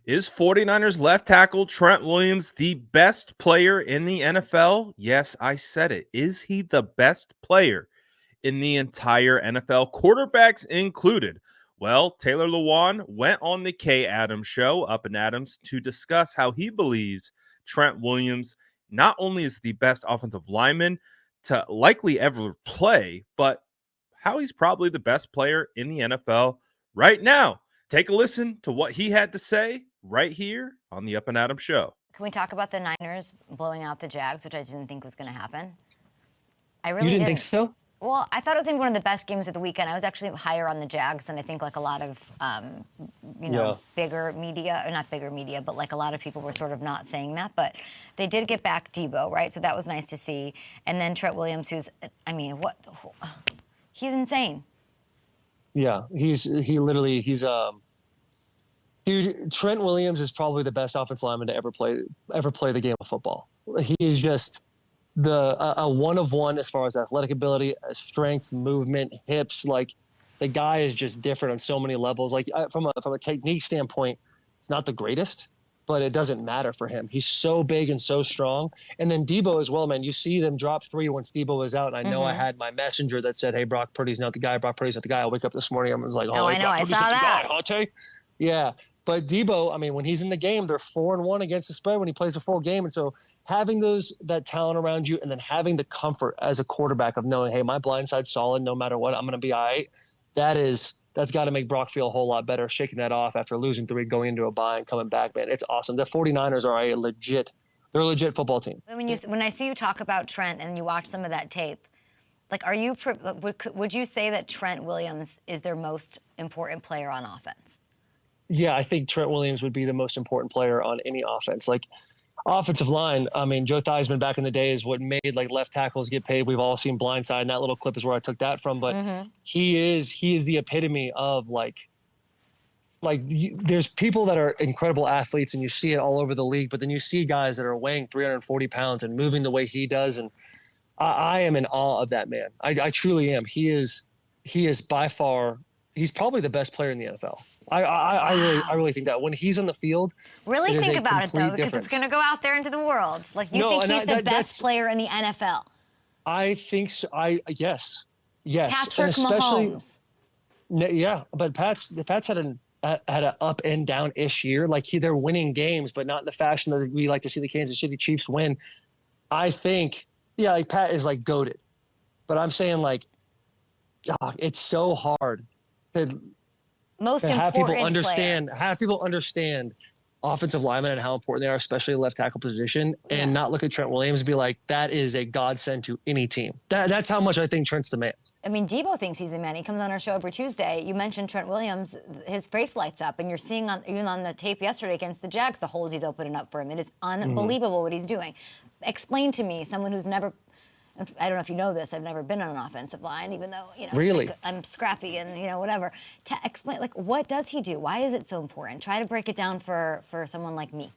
Is 49ers left tackle Trent Williams the best player in the NFL? Yes, I said it. Is he the best player in the entire NFL, quarterbacks included? Well, Taylor Lewan went on the Kay Adams show, Up and Adams, to discuss how he believes Trent Williams not only is the best offensive lineman to likely ever play, but how he's probably the best player in the NFL right now. Take a listen to what he had to say right here on the Up and Adams show. Can we talk about the Niners blowing out the Jags, which I didn't think was going to happen? I really You didn't think so? Well, I thought it was going to be one of the best games of the weekend. I was actually higher on the Jags than I think like a lot of, bigger media, or not bigger media, but like a lot of people were sort of not saying that. But they did get back Debo, right? So that was nice to see. And then Trent Williams, he's insane. Yeah, dude, Trent Williams is probably the best offensive lineman to ever play the game of football. He is just a one of one as far as athletic ability, strength, movement, hips. Like, the guy is just different on so many levels. Like, from a technique standpoint, it's not the greatest, but it doesn't matter for him. He's so big and so strong. And then Debo as well, man. You see them drop 3 once Debo was out. And I know I had my messenger that said, "Hey, Brock Purdy's not the guy. Brock Purdy's not the guy." I wake up this morning, I was like, "Oh, I know, I saw that." Guy, yeah. But Debo, I mean, when he's in the game, they're 4-1 against the spread when he plays a full game. And so having that talent around you, and then having the comfort as a quarterback of knowing, hey, my blind side's solid, no matter what, I'm going to be all right. That's got to make Brock feel a whole lot better, shaking that off after losing 3, going into a bye and coming back, man. It's awesome. The 49ers are a legit football team. When I see you talk about Trent and you watch some of that tape, like, would you say that Trent Williams is their most important player on offense? Yeah, I think Trent Williams would be the most important player on any offense. Like, offensive line, I mean, Joe Theismann back in the day is what made like left tackles get paid. We've all seen Blindside, and that little clip is where I took that from. But he is the epitome of there's people that are incredible athletes, and you see it all over the league. But then you see guys that are weighing 340 pounds and moving the way he does, and I am in awe of that man. I truly am. He is by far, he's probably the best player in the NFL. I really think that when he's on the field, really think about it though, because it's going to go out there into the world. Like, you think he's the best player in the NFL? I think so. Yes. Patrick Mahomes. Yeah, but Pat's had an up and down ish year. Like, they're winning games, but not in the fashion that we like to see the Kansas City Chiefs win. I think, like, Pat is like goated, but I'm saying, like, it's so hard to have people understand offensive linemen and how important they are, especially left tackle position, and not look at Trent Williams and be like, that is a godsend to any team. That's how much I think Trent's the man. I mean, Debo thinks he's the man. He comes on our show every Tuesday. You mentioned Trent Williams, his face lights up, and you're seeing even on the tape yesterday against the Jags, the holes he's opening up for him. It is unbelievable what he's doing. Explain to me, someone who's never, I don't know if you know this, I've never been on an offensive line, even though, really? I'm scrappy and, whatever. To explain, like, what does he do? Why is it so important? Try to break it down for someone like me.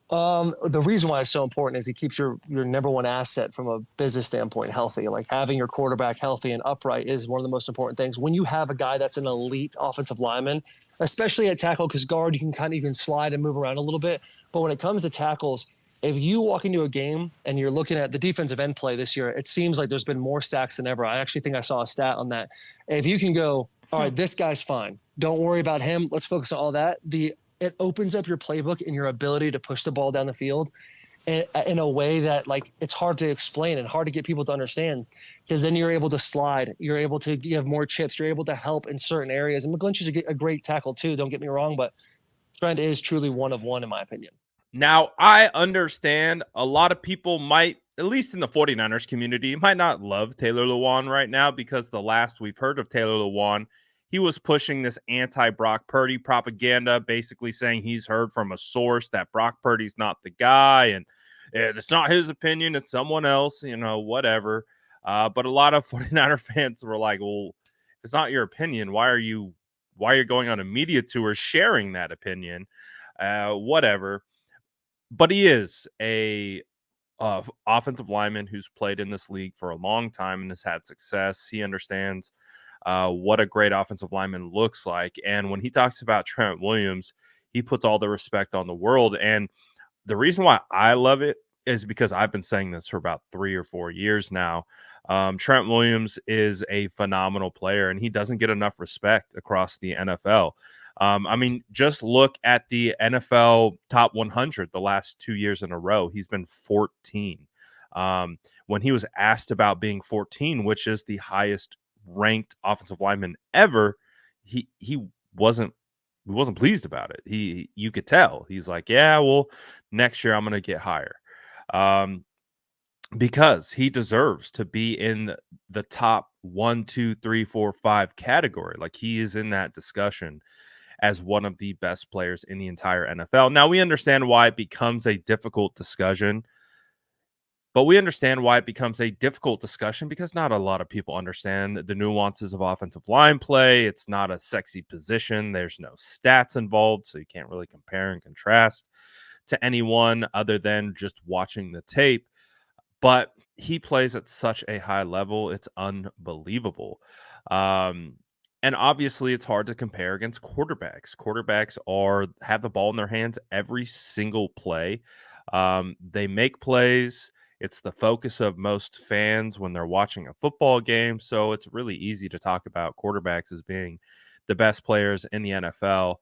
The reason why it's so important is he keeps your number one asset from a business standpoint healthy. Like, having your quarterback healthy and upright is one of the most important things. When you have a guy that's an elite offensive lineman, especially at tackle, because guard, you can slide and move around a little bit. But when it comes to tackles, if you walk into a game and you're looking at the defensive end play this year, it seems like there's been more sacks than ever. I actually think I saw a stat on that. If you can go, all right, this guy's fine, don't worry about him, let's focus on all that, it opens up your playbook and your ability to push the ball down the field in a way that, like, it's hard to explain and hard to get people to understand, because then you're able to slide, you're able to give more chips, you're able to help in certain areas. And McGlinchey's a great tackle too, don't get me wrong, but Trent is truly one of one in my opinion. Now, I understand a lot of people might, at least in the 49ers community, might not love Taylor Lewan right now, because the last we've heard of Taylor Lewan, he was pushing this anti-Brock Purdy propaganda, basically saying he's heard from a source that Brock Purdy's not the guy, and it's not his opinion, it's someone else, whatever. But a lot of 49er fans were like, well, if it's not your opinion, why are you going on a media tour sharing that opinion? Whatever. But he is a offensive lineman who's played in this league for a long time and has had success. He understands what a great offensive lineman looks like. And when he talks about Trent Williams, he puts all the respect on the world. And the reason why I love it is because I've been saying this for about 3 or 4 years now. Trent Williams is a phenomenal player, and he doesn't get enough respect across the NFL. I mean, just look at the NFL top 100 the last 2 years in a row. He's been 14. When he was asked about being 14, which is the highest ranked offensive lineman ever, he wasn't he wasn't pleased about it. You could tell. He's like, "Yeah, well, next year I'm going to get higher." Um, because he deserves to be in the top 1, 2, 3, 4, 5 category. Like, he is in that discussion as one of the best players in the entire NFL. Now, we understand why it becomes a difficult discussion, but we understand why it becomes a difficult discussion because not a lot of people understand the nuances of offensive line play. It's not a sexy position. There's no stats involved, so you can't really compare and contrast to anyone other than just watching the tape. But he plays at such a high level, it's unbelievable. Um, and obviously, it's hard to compare against quarterbacks. Quarterbacks have the ball in their hands every single play. They make plays. It's the focus of most fans when they're watching a football game. So it's really easy to talk about quarterbacks as being the best players in the NFL.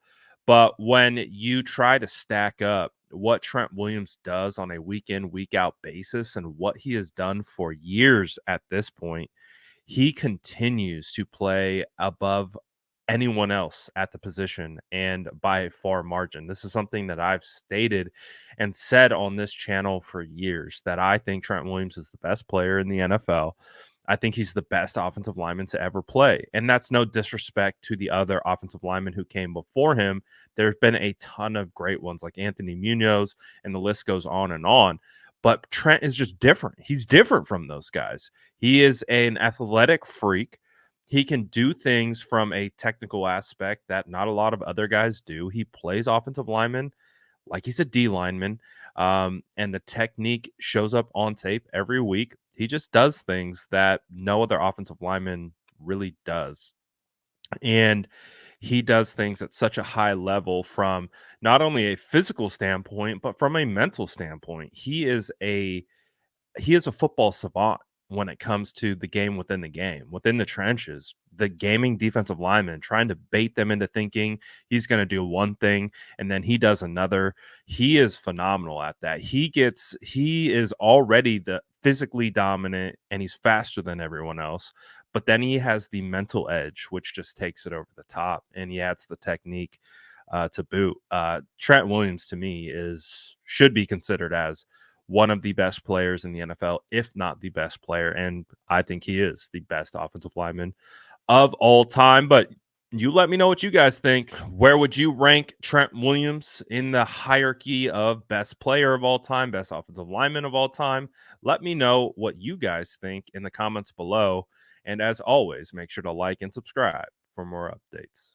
But when you try to stack up what Trent Williams does on a week in, week out basis and what he has done for years at this point, he continues to play above anyone else at the position and by a far margin. This is something that I've stated and said on this channel for years, that I think Trent Williams is the best player in the NFL. I think he's the best offensive lineman to ever play. And that's no disrespect to the other offensive linemen who came before him. There's been a ton of great ones like Anthony Munoz, and the list goes on and on. But Trent is just different. He's different from those guys. He is an athletic freak. He can do things from a technical aspect that not a lot of other guys do. He plays offensive lineman like he's a D lineman, and the technique shows up on tape every week. He just does things that no other offensive lineman really does. And he does things at such a high level from not only a physical standpoint, but from a mental standpoint. He is a football savant when it comes to the game, within the trenches, the gaming defensive lineman, trying to bait them into thinking he's going to do one thing and then he does another. He is phenomenal at that. He is already the physically dominant and he's faster than everyone else. But then he has the mental edge, which just takes it over the top, and he adds the technique to boot. Trent Williams, to me, should be considered as one of the best players in the NFL, if not the best player. And I think he is the best offensive lineman of all time. But you let me know what you guys think. Where would you rank Trent Williams in the hierarchy of best player of all time, best offensive lineman of all time? Let me know what you guys think in the comments below. And as always, make sure to like and subscribe for more updates.